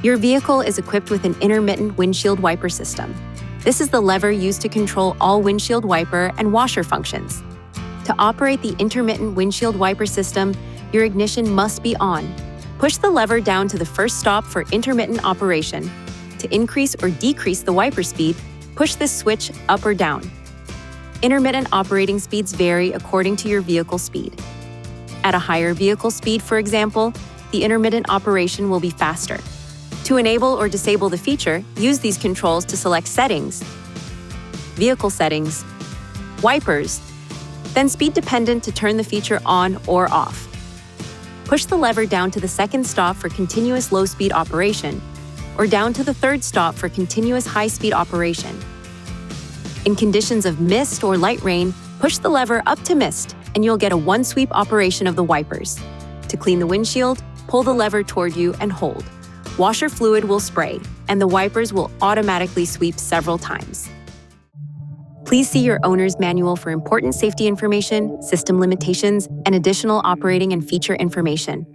Your vehicle is equipped with an intermittent windshield wiper system. This is the lever used to control all windshield wiper and washer functions. To operate the intermittent windshield wiper system, your ignition must be on. Push the lever down to the first stop for intermittent operation. To increase or decrease the wiper speed, push this switch up or down. Intermittent operating speeds vary according to your vehicle speed. At a higher vehicle speed, for example, the intermittent operation will be faster. To enable or disable the feature, use these controls to select Settings, Vehicle Settings, Wipers, then Speed Dependent to turn the feature on or off. Push the lever down to the second stop for continuous low-speed operation, or down to the third stop for continuous high-speed operation. In conditions of mist or light rain, push the lever up to mist, and you'll get a one-sweep operation of the wipers. To clean the windshield, pull the lever toward you and hold. Washer fluid will spray, and the wipers will automatically sweep several times. Please see your owner's manual for important safety information, system limitations, and additional operating and feature information.